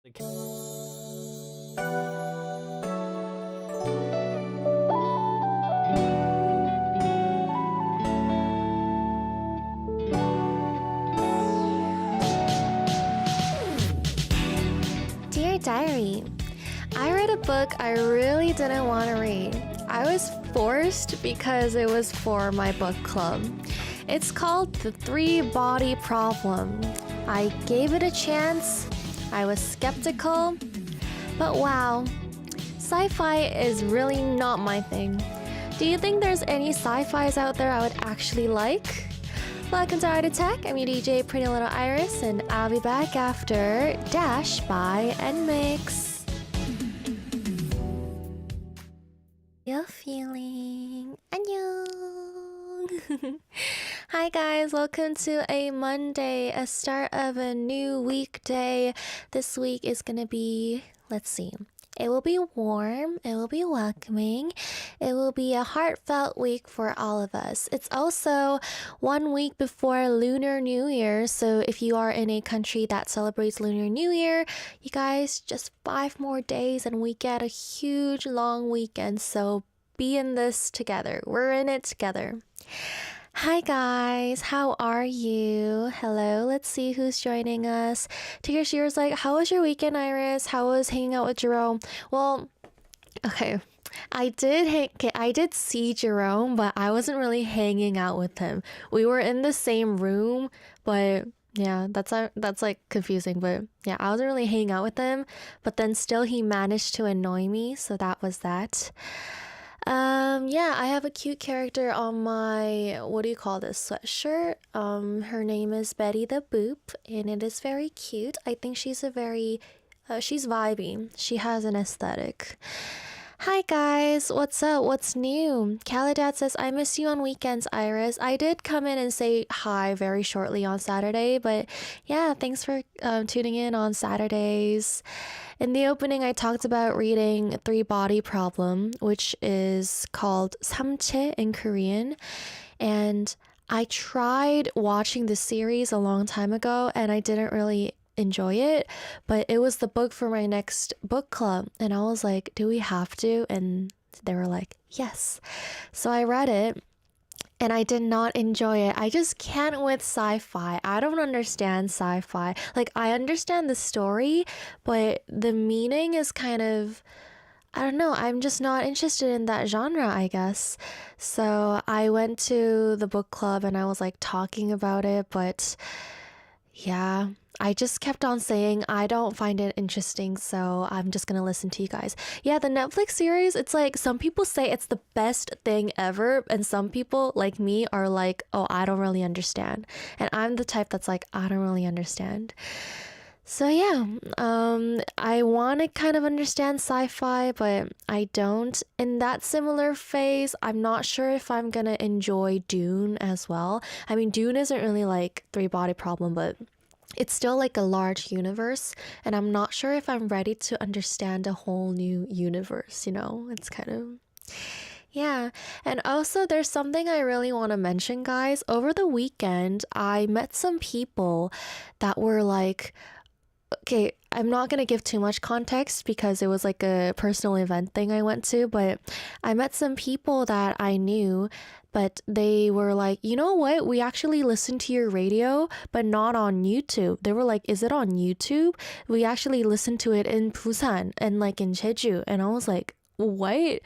Like, Dear Diary, I read a book I really didn't want to read. I was forced because it was for my book club. It's called The Three Body Problem. I gave it a chance. I was skeptical. But wow, sci fi is really not my thing. Do you think there's any sci fis out there I would actually like? Welcome to Art Attack. I'm your DJ, Pretty Little Iris, and I'll be back after Dash, Buy, and Mix. You're feeling annyeong. Hi guys, welcome to a Monday, a start of a new weekday. This week is gonna be, let's see. It will be warm, it will be welcoming, it will be a heartfelt week for all of us. It's also 1 week before Lunar New Year, so if you are in a country that celebrates Lunar New Year, you guys, just 5 more days and we get a huge long weekend, so be in this together. We're in it together. Hi guys, how are you? Hello, let's see who's joining us. Tigger Shear's like, how was your weekend, Iris? How was hanging out with Jerome? Well, okay. I did see Jerome, but I wasn't really hanging out with him. We were in the same room, but yeah, that's like confusing, but yeah, I wasn't really hanging out with him, but then still he managed to annoy me, so that was that. Yeah, I have a cute character on my, what do you call this, sweatshirt? Her name is Betty the Boop, and it is very cute. I think she's she's vibey. She has an aesthetic. Hi guys, what's up? What's new? Caladad says, I miss you on weekends, Iris. I did come in and say hi very shortly on Saturday, but yeah, thanks for tuning in on Saturdays. In the opening, I talked about reading Three Body Problem, which is called 삼체 in Korean. And I tried watching the series a long time ago and I didn't really enjoy it, but it was the book for my next book club. And I was like, do we have to? And they were like, yes. So I read it. And I did not enjoy it. I just can't with sci-fi. I don't understand sci-fi. Like, I understand the story, but the meaning is kind of, I don't know. I'm just not interested in that genre, I guess. So I went to the book club and I was like talking about it, but yeah, I just kept on saying I don't find it interesting, so I'm just gonna listen to you guys. Yeah, the Netflix series, it's like some people say it's the best thing ever, and some people like me are like, oh, I don't really understand. And I'm the type that's like, I don't really understand. So yeah, I want to kind of understand sci-fi, but I don't. In that similar phase, I'm not sure if I'm gonna enjoy Dune as well. I mean, Dune isn't really like Three Body Problem, but it's still like a large universe, and I'm not sure if I'm ready to understand a whole new universe, you know? It's kind of, yeah. And also, there's something I really want to mention, guys. Over the weekend, I met some people that were like, okay, I'm not going to give too much context because it was like a personal event thing I went to, but I met some people that I knew, but they were like, you know what? We actually listened to your radio, but not on YouTube. They were like, is it on YouTube? We actually listened to it in Busan and like in Jeju. And I was like, what?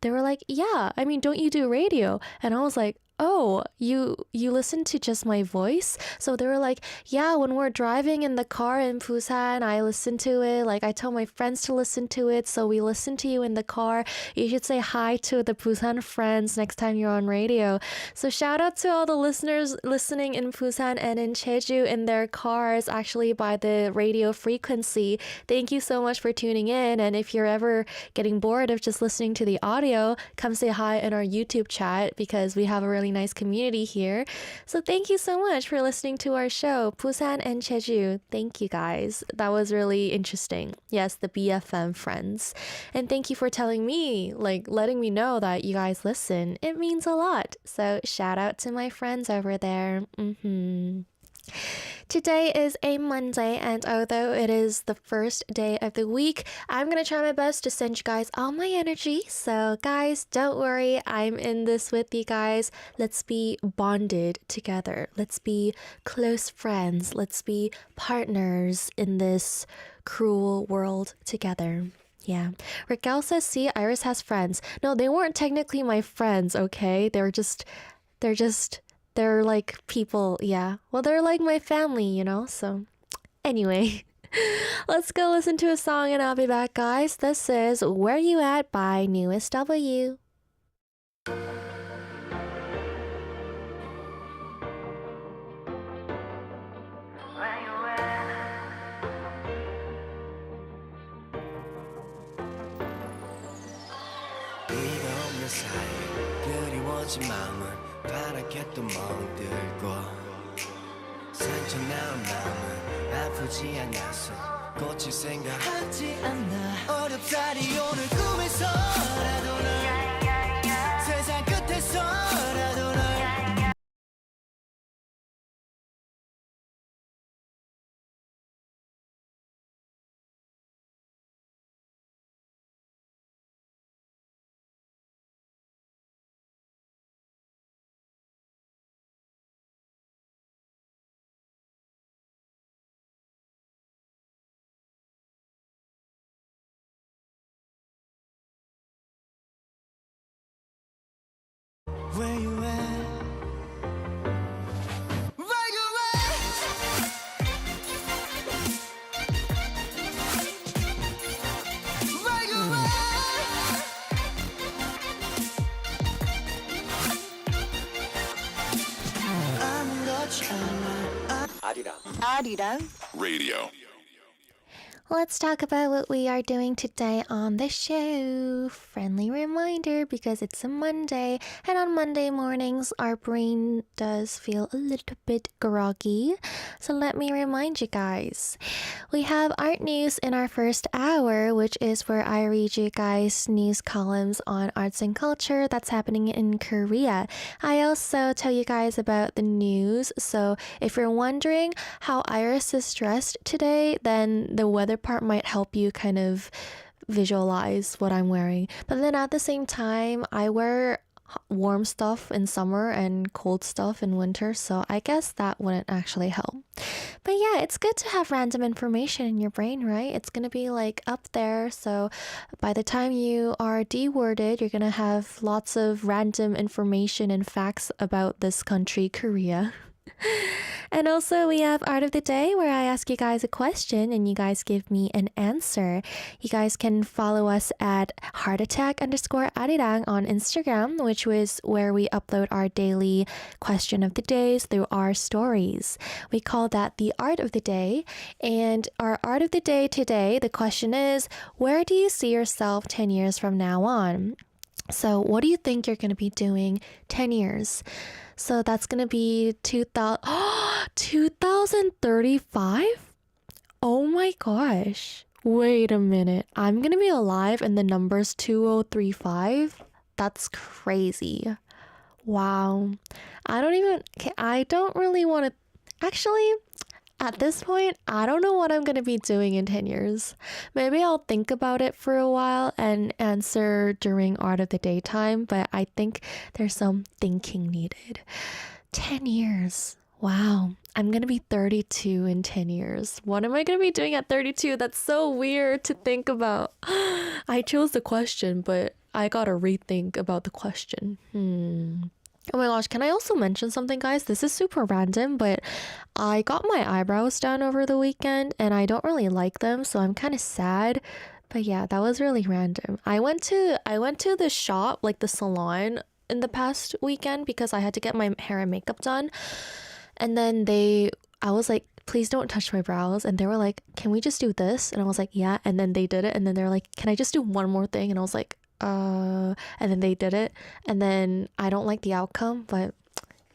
They were like, yeah, I mean, don't you do radio? And I was like, oh, you listen to just my voice? So they were like, yeah, when we're driving in the car in Busan, I listen to it. Like, I tell my friends to listen to it, so we listen to you in the car. You should say hi to the Busan friends next time you're on radio. So shout out to all the listeners listening in Busan and in Jeju in their cars, actually by the radio frequency. Thank you so much for tuning in. And if you're ever getting bored of just listening to the audio, come say hi in our YouTube chat because we have a really nice community here. So thank you so much for listening to our show, Busan and Jeju. Thank you guys. That was really interesting. Yes, the BFM friends. And thank you for telling me, like letting me know that you guys listen. It means a lot. So shout out to my friends over there. Today is a Monday, and although it is the first day of the week, I'm gonna try my best to send you guys all my energy. So, guys, don't worry, I'm in this with you guys. Let's be bonded together. Let's be close friends. Let's be partners in this cruel world together. Yeah. Raquel says, see, Iris has friends. No, they weren't technically my friends, okay? They're just they're like people, yeah. Well, they're like my family, you know? So, anyway, let's go listen to a song and I'll be back, guys. This is Where You At by Newest W. 그리워진 마음은 파랗게 또 멍들고 상처난 마음은 아프지 않아서 고칠 생각하지 않아 어렵다니 오늘 꿈에서라도 널 세상 끝에서라도 널 Where you at? Where you at? Where you at? 아무렇지 않아 아리랑 Radio. Let's talk about what we are doing today on the show. Friendly reminder, because it's a Monday, and on Monday mornings, our brain does feel a little bit groggy. So let me remind you guys. We have art news in our first hour, which is where I read you guys news columns on arts and culture that's happening in Korea. I also tell you guys about the news. So if you're wondering how Iris is dressed today, then the weather part might help you kind of visualize what I'm wearing. But then at the same time, I wear warm stuff in summer and cold stuff in winter, so I guess that wouldn't actually help. But yeah, it's good to have random information in your brain, right? It's gonna be like up there, so by the time you are de-worded, you're gonna have lots of random information and facts about this country, Korea. And also, we have Art of the Day, where I ask you guys a question and you guys give me an answer. You guys can follow us at heartattack_Arirang on Instagram, which was where we upload our daily question of the days through our stories. We call that the Art of the Day. And our Art of the Day today, the question is, where do you see yourself 10 years from now on? So what do you think you're going to be doing 10 years? So that's going to be 2035? Oh my gosh. Wait a minute. I'm going to be alive and the number's 2035? That's crazy. Wow. I don't really want to... Actually, at this point, I don't know what I'm going to be doing in 10 years. Maybe I'll think about it for a while and answer during Art of the Day time, but I think there's some thinking needed. 10 years. Wow. I'm going to be 32 in 10 years. What am I going to be doing at 32? That's so weird to think about. I chose the question, but I got to rethink about the question. Oh my gosh, can I also mention something, guys? This is super random, but I got my eyebrows done over the weekend and I don't really like them, so I'm kind of sad. But yeah, that was really random. I went to the shop, like the salon, in the past weekend because I had to get my hair and makeup done. And then I was like, please don't touch my brows. And they were like, can we just do this? And I was like, yeah. And then they did it. And then they were like, can I just do one more thing? And I was like, and then they did it. And then I don't like the outcome, but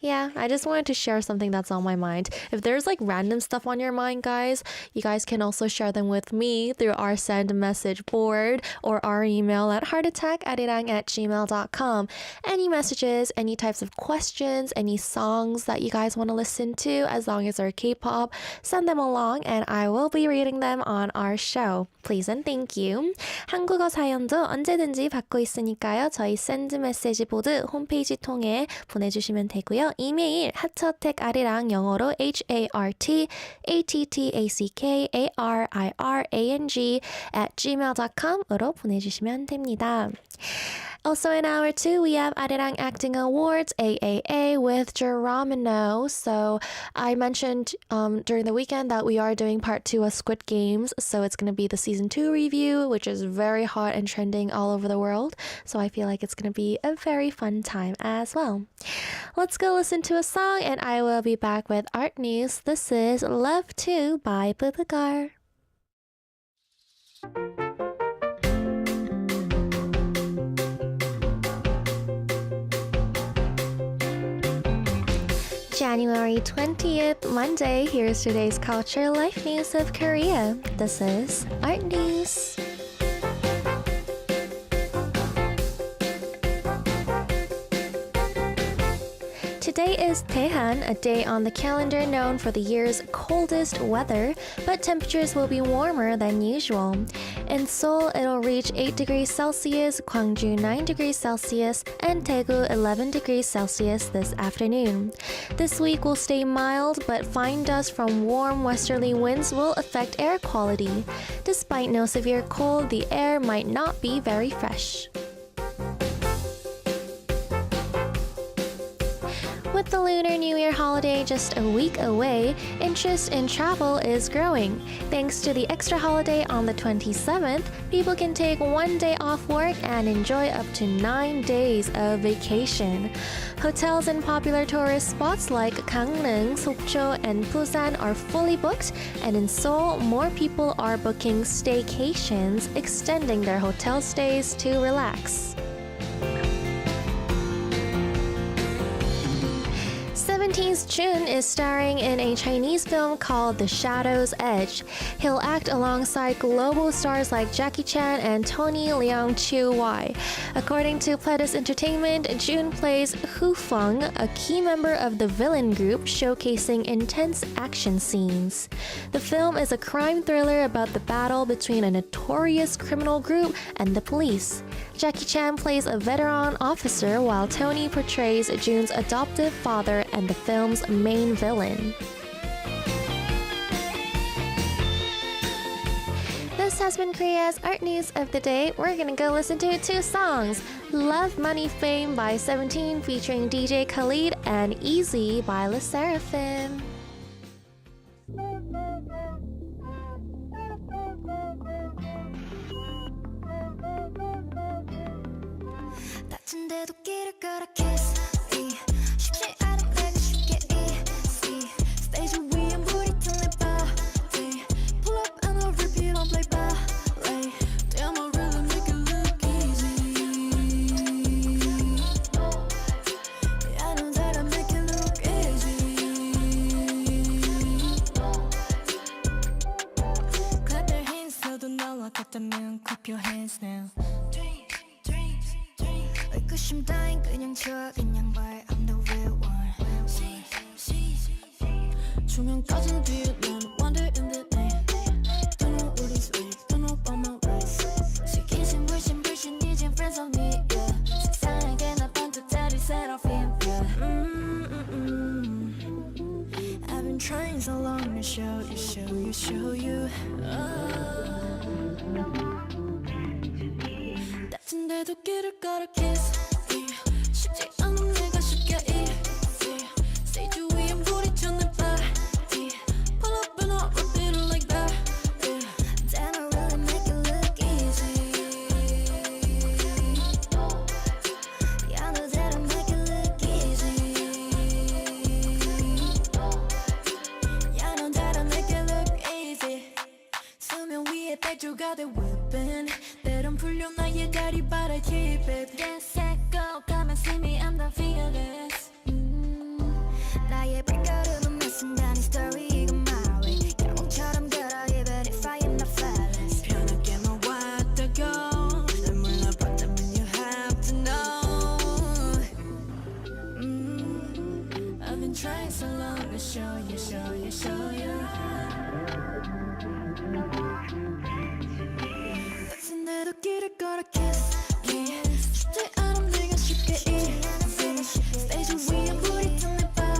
Yeah, I just wanted to share something that's on my mind. If there's like random stuff on your mind, guys, you guys can also share them with me through our send message board or our email at heartattack@arirang@gmail.com. Any messages, any types of questions, any songs that you guys want to listen to, as long as they're K-pop, send them along and I will be reading them on our show. Please and thank you. 한국어 사연도 언제든지 받고 있으니까요. 저희 send message 보드 홈페이지 통해 보내주시면 되고요. 이메일 하트어택아리랑 영어로 heartattackArirang@gmail.com으로 보내주시면 됩니다. Also in hour 2, we have Arirang Acting Awards, AAA, with Geronimo. So I mentioned during the weekend that we are doing part 2 of Squid Games. So it's going to be the season 2 review, which is very hot and trending all over the world. So I feel like it's going to be a very fun time as well. Let's go listen to a song and I will be back with art news. This is Love 2 by Bubugar. January 20th, Monday. Here's today's culture life news of Korea. This is Art News. Today is Daehan, a day on the calendar known for the year's coldest weather, but temperatures will be warmer than usual. In Seoul, it'll reach 8 degrees Celsius, Gwangju 9 degrees Celsius, and Daegu 11 degrees Celsius this afternoon. This week will stay mild, but fine dust from warm westerly winds will affect air quality. Despite no severe cold, the air might not be very fresh. With the Lunar New Year holiday just a week away, interest in travel is growing. Thanks to the extra holiday on the 27th, people can take one day off work and enjoy up to 9 days of vacation. Hotels in popular tourist spots like Gangneung, Sokcho, and Busan are fully booked, and in Seoul, more people are booking staycations, extending their hotel stays to relax. 17th June is starring in a Chinese film called The Shadow's Edge. He'll act alongside global stars like Jackie Chan and Tony Leung Chiu-wai. According to Pledis Entertainment, June plays Hu Feng, a key member of the villain group, showcasing intense action scenes. The film is a crime thriller about the battle between a notorious criminal group and the police. Jackie Chan plays a veteran officer while Tony portrays June's adoptive father and the film's main villain. This has been Korea's art news of the day. We're gonna go listen to 2 songs. Love Money Fame by 17 featuring DJ Khalid and Easy by LE SSERAFIM. 같은데도 길을 걸어 kiss me 쉽지 않은 내가 쉽게 easy 스테이지 위에 물이 튀는 body pull up and I'll repeat on play ballet damn I really make it look easy yeah, I know that I make it look easy clap your hands 너도 나와 같다면 clap your hands now 의구심 따윈 그냥 줘 그냥 말 I'm the real one 조명까진 뒤에 난 wander in the night Don't know what is real, don't know about my rights 시키신 불신 이젠 friends on me yeah 세상에게 나 반듯하리 SSERAFIM yeah I've been trying so long to show you 같은데도 길을 걸어 kiss me 쉽지 않은 내가 쉽게 easy stage 위에 물이 튀는 body pull up and I'll repeat it like that yeah damn I really make it look easy yeah I know that I make it look easy yeah I know that I make it look easy 수면 위에 백조가 돼 whipping 때론 풀려 나의 다리 but I keep it Yes, I go, come and see me, I'm the fearless 나의 발걸음은 몇 순간의 story 이건 my way 영웅처럼 걸어 even if I am not flawless 편하게 너와 있다고 날 몰라봤다면 you have to know I've been trying so long to show you, show you, show you 같은데도 길을 걸어 kiss me 쉽지 않은 네가 쉽게 easy 스테이지 위에 불이 든 내 body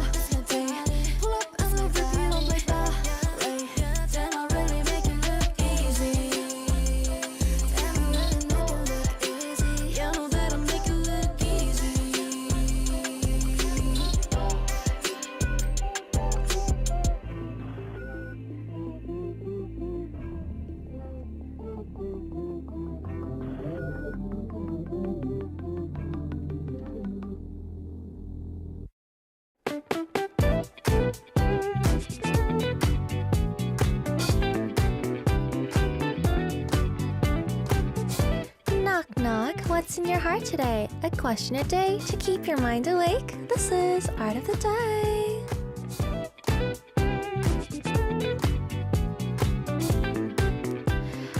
Pull up and leave the beat on play ballet Damn I really make it look easy Damn I really make it look easy You know that I make it look easy Knock knock, what's in your heart today? A question a day to keep your mind awake. This is Art of the Day.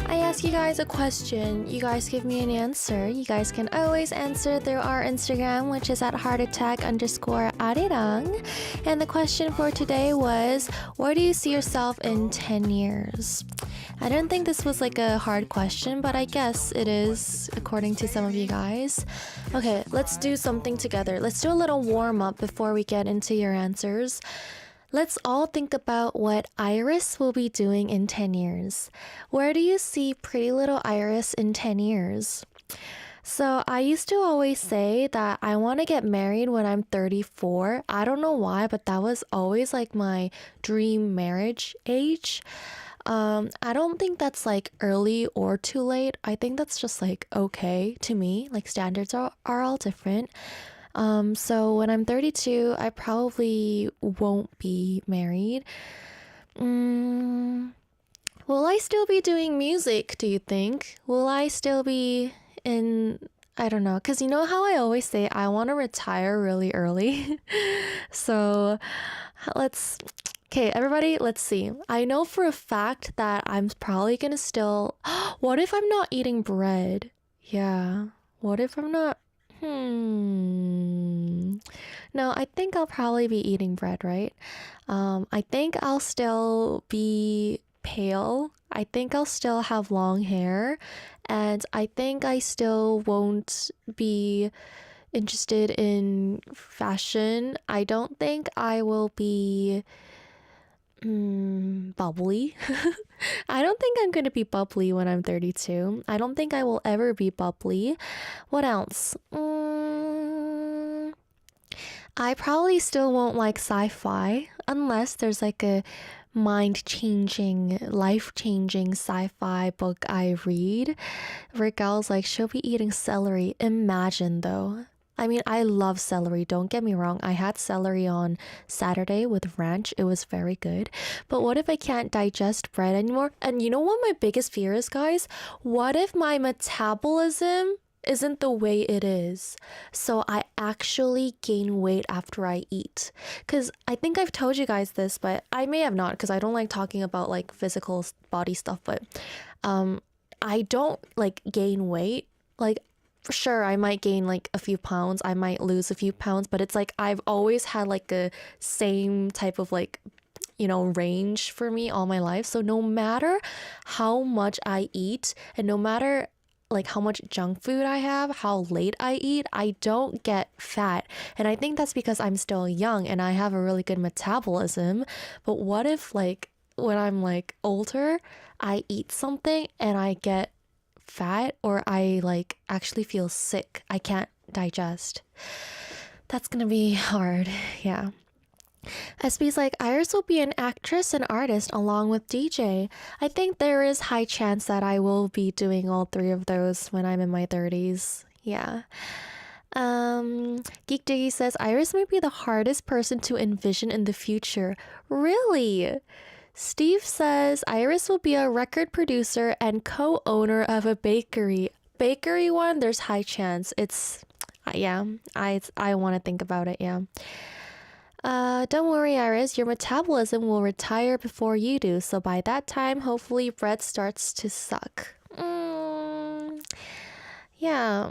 I ask you guys a question, you guys give me an answer. You guys can always answer through our Instagram, which is at heartattack_Arirang. And the question for today was, where do you see yourself in 10 years? I don't think this was like a hard question, but I guess it is according to some of you guys. Okay, let's do something together. Let's do a little warm up before we get into your answers. Let's all think about what Iris will be doing in 10 years. Where do you see pretty little Iris in 10 years? So I used to always say that I want to get married when I'm 34. I don't know why, but that was always like my dream marriage age. I don't think that's like early or too late. I think that's just like okay to me. Like standards are all different. So when I'm 32, I probably won't be married. Will I still be doing music, do you think? Will I still be in, I don't know, because you know how I always say I want to retire really early? So okay, everybody, let's see. I know for a fact that I'm probably gonna still, what if I'm not eating bread? Yeah, what if I'm not, no, I think I'll probably be eating bread, right? I think I'll still be pale. I think I'll still have long hair. And I think I still won't be interested in fashion. I don't think I will be bubbly. I don't think I'm going to be bubbly when I'm 32. I don't think I will ever be bubbly. What else? I probably still won't like sci-fi unless there's like a mind-changing, life-changing sci-fi book I read. Raquel's like, she'll be eating celery. Imagine though. I mean, I love celery, don't get me wrong. I had celery on Saturday with ranch. It was very good. But what if I can't digest bread anymore? And you know what my biggest fear is, guys? What if my metabolism isn't the way it is? So I actually gain weight after I eat. Because I think I've told you guys this, but I may have not because I don't like talking about like physical body stuff. But I don't like gain weight. Like, sure, I might gain like a few pounds, I might lose a few pounds, but it's like I've always had like a same type of like, you know, range for me all my life. So no matter how much I eat and no matter like how much junk food I have, how late I eat, I don't get fat. And I think that's because I'm still young and I have a really good metabolism. But what if like when I'm like older, I eat something and I get fat or I like actually feel sick. I can't digest. That's gonna be hard. Yeah. SB's like, Iris will be an actress and artist along with DJ. I think there is high chance that I will be doing all three of those when I'm in my 30s. Yeah. Geek Diggy says, Iris might be the hardest person to envision in the future. Really? Steve says Iris will be a record producer and co-owner of a bakery. Bakery one, there's high chance. It's, yeah, I want to think about it, yeah. Don't worry, Iris, your metabolism will retire before you do, so by that time, hopefully bread starts to suck. Yeah,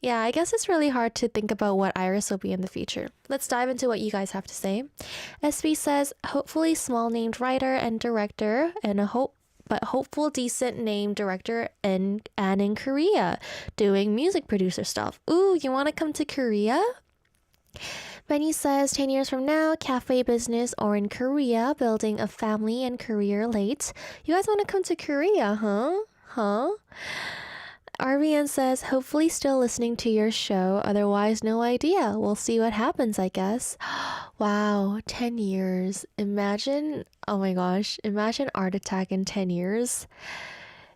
yeah, I guess it's really hard to think about what Iris will be in the future. Let's dive into what you guys have to say. SB says, hopefully small named writer and director, and but hopeful decent named director and in Korea, doing music producer stuff. Ooh, you want to come to Korea? Benny says 10 years from now, cafe business or in Korea, building a family and career late. You guys want to come to Korea, huh? RVN says, hopefully still listening to your show, otherwise no idea. We'll see what happens, I guess. Wow, 10 years. Imagine, oh my gosh, imagine Art Attack in 10 years.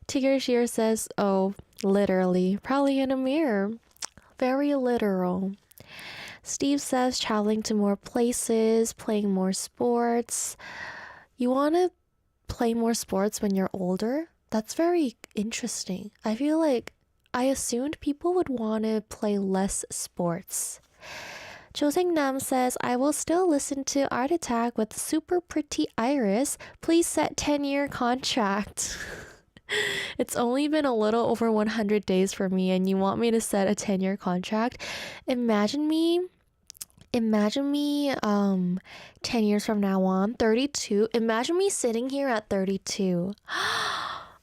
Tigger Shear says, oh, literally, probably in a mirror. Very literal. Steve says, traveling to more places, playing more sports. You want to play more sports when you're older? That's very interesting. I feel like I assumed people would want to play less sports. Jo Seng Nam says, I will still listen to Art Attack with super pretty Iris. Please set 10-year contract. It's only been a little over 100 days for me and you want me to set a 10-year contract? Imagine me 10 years from now on, 32. Imagine me sitting here at 32.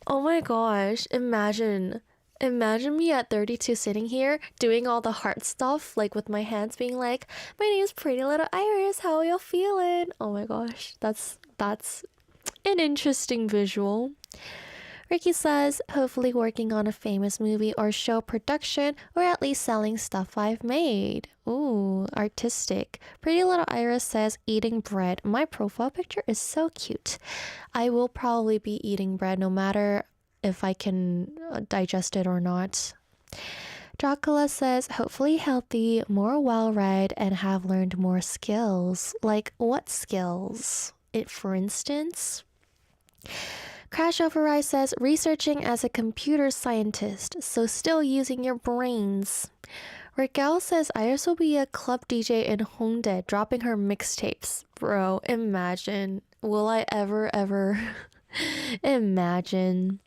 Oh my gosh, imagine me at 32 sitting here doing all the heart stuff, like with my hands being like, my name's Pretty Little Iris, how are you feeling? Oh my gosh, that's an interesting visual. Ricky says, hopefully working on a famous movie or show production, or at least selling stuff I've made. Ooh, artistic. Pretty Little Iris says, eating bread. My profile picture is so cute. I will probably be eating bread no matter if I can digest it or not. Dracula says, hopefully healthy, more well-read, and have learned more skills. Like what skills? For instance? Crash Override says, researching as a computer scientist, so still using your brains. Raquel says, Iris will be a club DJ in Hongdae, dropping her mixtapes. Bro, imagine. Will I ever imagine?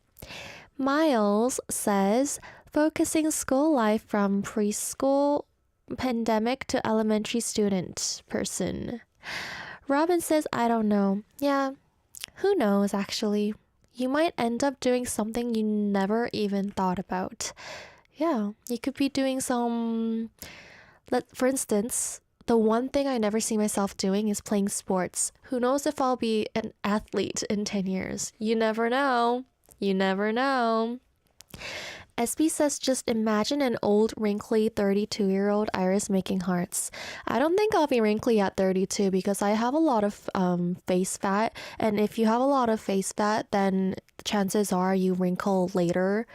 Miles says, focusing school life from preschool pandemic to elementary student person. Robin says, I don't know. Yeah, who knows actually. You might end up doing something you never even thought about. Yeah, you could be doing for instance, the one thing I never see myself doing is playing sports. Who knows if I'll be an athlete in 10 years? You never know. SB says, just imagine an old, wrinkly 32-year-old Iris making hearts. I don't think I'll be wrinkly at 32 because I have a lot of face fat. And if you have a lot of face fat, then chances are you wrinkle later.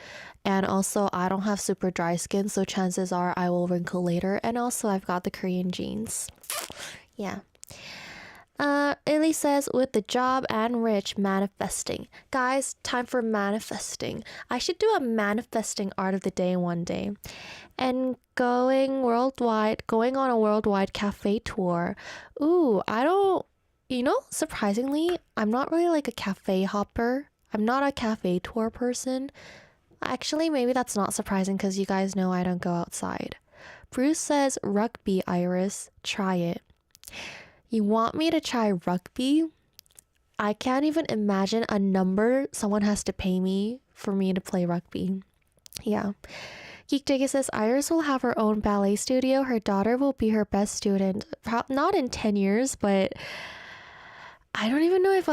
And also, I don't have super dry skin, so chances are I will wrinkle later. And also, I've got the Korean genes. Yeah. Illy says, with the job and rich, manifesting. Guys, time for manifesting. I should do a manifesting art of the day one day. And going on a worldwide cafe tour. Ooh, surprisingly, I'm not really like a cafe hopper. I'm not a cafe tour person. Actually, maybe that's not surprising because you guys know I don't go outside. Bruce says, rugby, Iris. Try it. You want me to try rugby? I can't even imagine a number someone has to pay me for me to play rugby. Yeah. Geek Jiggy says, Iris will have her own ballet studio. Her daughter will be her best student. Not in 10 years, but I don't even know if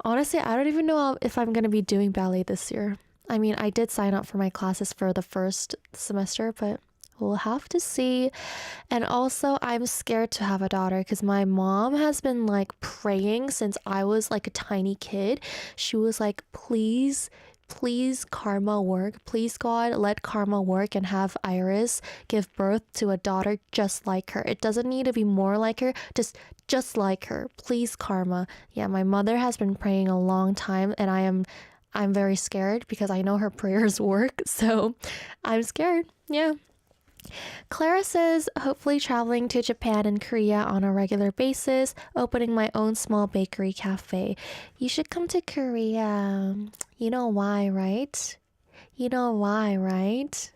honestly, I don't even know if I'm going to be doing ballet this year. I mean, I did sign up for my classes for the first semester, but we'll have to see. And also, I'm scared to have a daughter because my mom has been like praying since I was like a tiny kid. She was like, please karma work. Please God, let karma work and have Iris give birth to a daughter just like her. It doesn't need to be more like her, just like her. Please karma. Yeah, my mother has been praying a long time and I'm very scared because I know her prayers work. So I'm scared. Yeah. Clara says, hopefully traveling to Japan and Korea on a regular basis, opening my own small bakery cafe. You should come to Korea. You know why, right? You know why, right?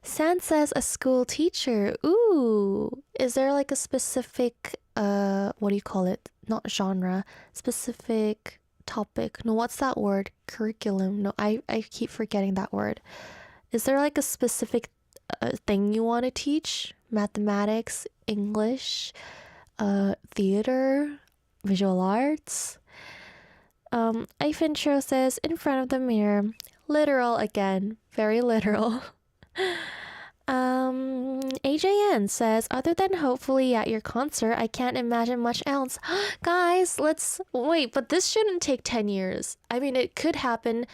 San says a school teacher. Ooh, is there like a specific, what do you call it? Not genre, specific topic. No, what's that word? Curriculum. No, I keep forgetting that word. Is there like a specific thing you want to teach? Mathematics, English, theater, visual arts? Ifincho says, in front of the mirror. Literal again. Very literal. AJN says, other than hopefully at your concert, I can't imagine much else. Guys, let's wait, but this shouldn't take 10 years. I mean, it could happen.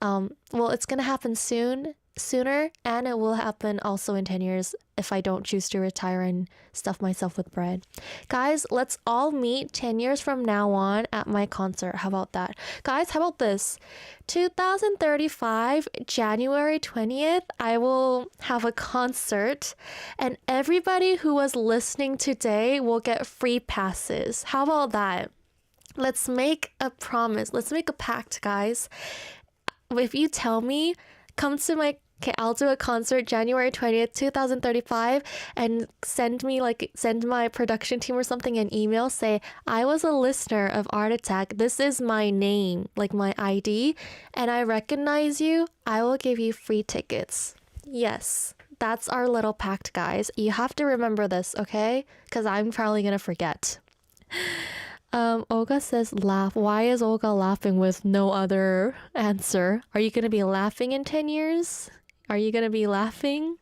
Well, it's gonna happen sooner, and it will happen also in 10 years if I don't choose to retire and stuff myself with bread. Guys, let's all meet 10 years from now on at my concert. How about that? Guys, how about this? 2035, January 20th, I will have a concert, and everybody who was listening today will get free passes. How about that? Let's make a promise. Let's make a pact, guys. If you tell me, come to my I'll do a concert January 20th, 2035, and send my production team or something an email, say, I was a listener of Art Attack. This is my name, like my ID, and I recognize you. I will give you free tickets. Yes, that's our little pact, guys. You have to remember this, okay? Because I'm probably gonna forget. Olga says laugh. Why is Olga laughing with no other answer? Are you gonna be laughing in 10 years? Are you gonna be laughing?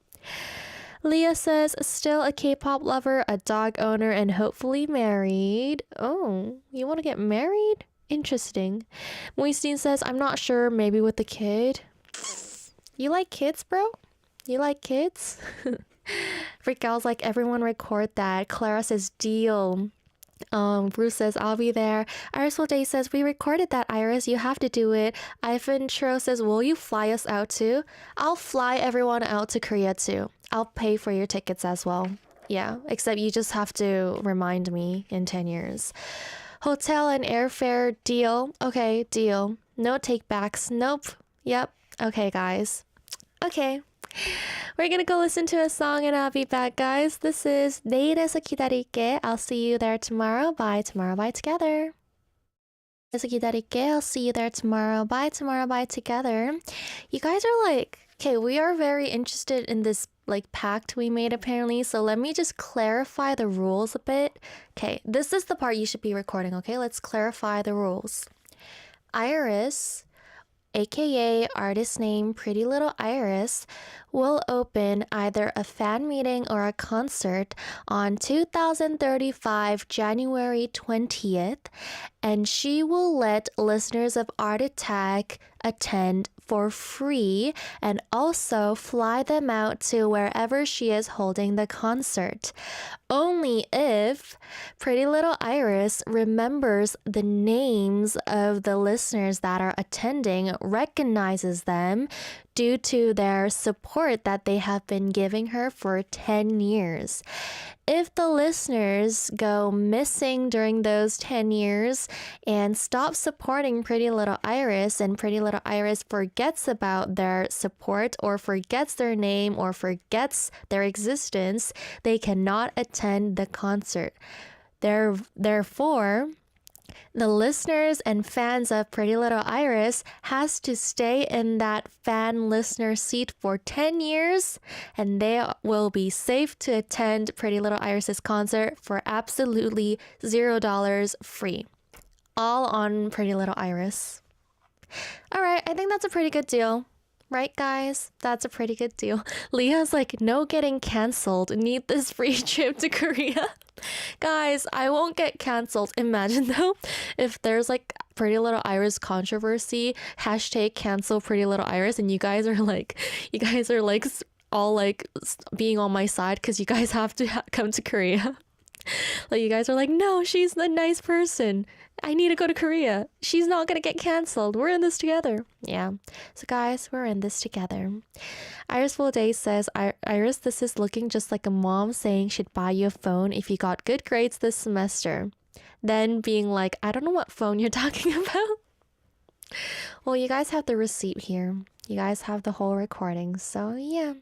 Leah says, still a K-pop lover, a dog owner, and hopefully married. Oh, you want to get married? Interesting. Moistine says, I'm not sure, maybe with the kid. You like kids, bro? You like kids? Rigal's like, everyone record that. Clara says, deal. Bruce says, I'll be there. Iris Day says, we recorded that, Iris. You have to do it. Ivan Churro says, will you fly us out too? I'll fly everyone out to Korea too. I'll pay for your tickets as well. Yeah, except you just have to remind me in 10 years. Hotel and airfare, deal. Okay, deal. No takebacks. Nope. Yep. Okay, guys. Okay. We're gonna go listen to a song and I'll be back, guys. This is 내일에서 기다릴게. I'll see you there tomorrow. Bye tomorrow. Bye together. 내일에서 기다릴게. I'll see you there tomorrow. Bye tomorrow. Bye together. You guys are like, okay, we are very interested in this like pact we made apparently. So let me just clarify the rules a bit. Okay, this is the part you should be recording. Okay, let's clarify the rules. Iris, aka artist name Pretty Little Iris, will open either a fan meeting or a concert on 2035 January 20th, and she will let listeners of Art Attack attend for free and also fly them out to wherever she is holding the concert. Only if Pretty Little Iris remembers the names of the listeners that are attending, recognizes them due to their support that they have been giving her for 10 years. If the listeners go missing during those 10 years and stop supporting Pretty Little Iris, and Pretty Little Iris forgets about their support or forgets their name or forgets their existence, they cannot attend the concert. Therefore, the listeners and fans of Pretty Little Iris has to stay in that fan listener seat for 10 years, and they will be safe to attend Pretty Little Iris's concert for absolutely $0 free. All on Pretty Little Iris. All right, I think that's a pretty good deal. Right, guys? That's a pretty good deal. Leah's like, no getting canceled. Need this free trip to Korea. Guys, I won't get canceled. Imagine though, if there's like Pretty Little Iris controversy, hashtag cancel Pretty Little Iris, and you guys are like all like being on my side because you guys have to come to Korea. Like you guys are like, no, she's the nice person. I need to go to Korea. She's not gonna get cancelled. We're in this together. Yeah. So guys, we're in this together. Iris Full Day says, Iris, this is looking just like a mom saying she'd buy you a phone if you got good grades this semester. Then being like, I don't know what phone you're talking about. Well, you guys have the receipt here. You guys have the whole recording. So yeah.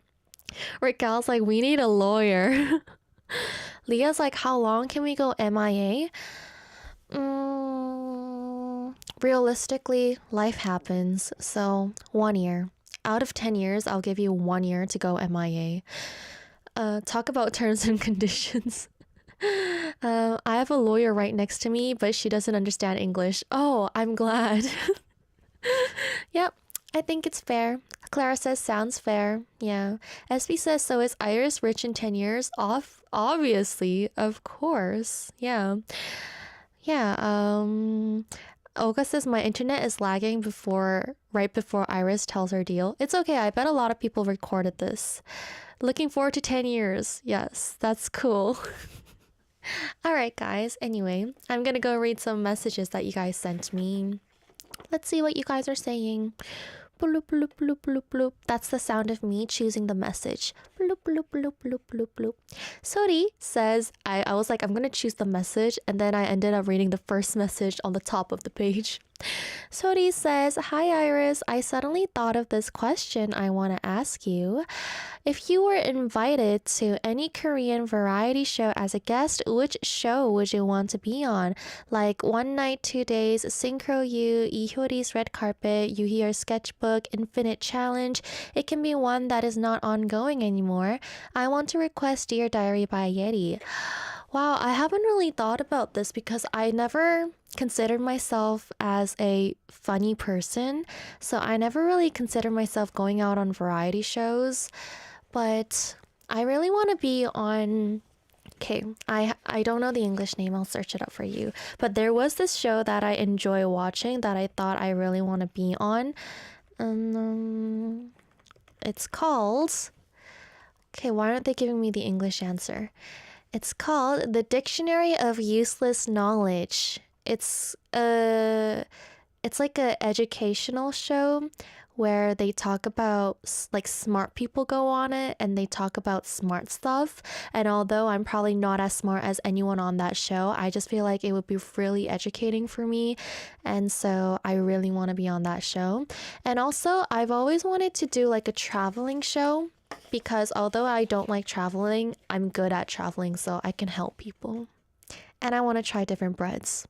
Raquel's like, we need a lawyer. Leah's like, how long can we go MIA? Realistically, life happens. So 1 year. Out of 10 years, I'll give you 1 year to go MIA. Talk about terms and conditions. I have a lawyer right next to me, but she doesn't understand English. Oh, I'm glad. Yep, I think it's fair. Clara says, sounds fair. Yeah. SB says, so is Iris rich in 10 years? Obviously, of course. Yeah. Yeah, Olga says, my internet is lagging right before Iris tells her deal. It's okay, I bet a lot of people recorded this. Looking forward to 10 years. Yes, that's cool. Alright guys, anyway, I'm gonna go read some messages that you guys sent me. Let's see what you guys are saying. Bloop, bloop, bloop, bloop, bloop. That's the sound of me choosing the message. Bloop, bloop, bloop, bloop, bloop, bloop. Sori says, I was like, I'm gonna choose the message, and then I ended up reading the first message on the top of the page. Sori says, hi Iris, I suddenly thought of this question I want to ask you. If you were invited to any Korean variety show as a guest, which show would you want to be on? Like One Night, 2 Days, Synchro You, Ihyori's Red Carpet, Yuhi's Sketchbook, Infinite Challenge. It can be one that is not ongoing anymore. I want to request Dear Diary by Yeti. Wow, I haven't really thought about this because I never considered myself as a funny person. So I never really considered myself going out on variety shows. But I really want to be on... Okay, I don't know the English name. I'll search it up for you. But there was this show that I enjoy watching that I thought I really want to be on. It's called... Okay, why aren't they giving me the English answer? It's called The Dictionary of Useless Knowledge. It's like a educational show where they talk about, like, smart people go on it and they talk about smart stuff. And although I'm probably not as smart as anyone on that show, I just feel like it would be really educating for me. And so I really want to be on that show. And also, I've always wanted to do like a traveling show, because although I don't like traveling, I'm good at traveling, so I can help people. And I want to try different breads.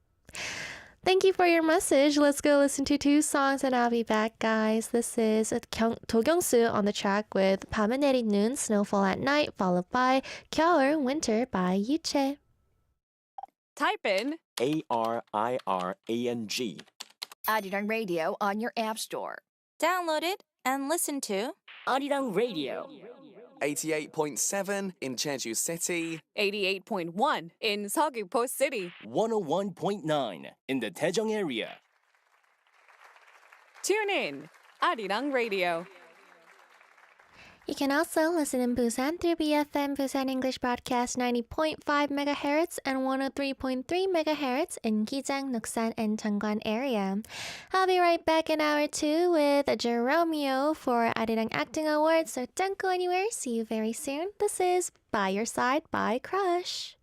Thank you for your message. Let's go listen to 2 songs and I'll be back, guys. This is Do Kyung-soo on the track with 밤에 내린 눈, Snowfall at Night, followed by 겨울, Winter by Yuche. Type in Arirang. Arirang Radio on your app store. Download it and listen to Arirang Radio. 88.7 in Jeju City, 88.1 in Seogwipo City. 101.9 in the Daejeong area. Tune in, Arirang Radio. You can also listen in Busan through BFM Busan English Broadcast 90.5 MHz and 103.3 MHz in Gijang, Noksan, and Changwon area. I'll be right back in hour 2 with Jeromeo for Arirang Acting Awards, so don't go anywhere. See you very soon. This is By Your Side by Crush.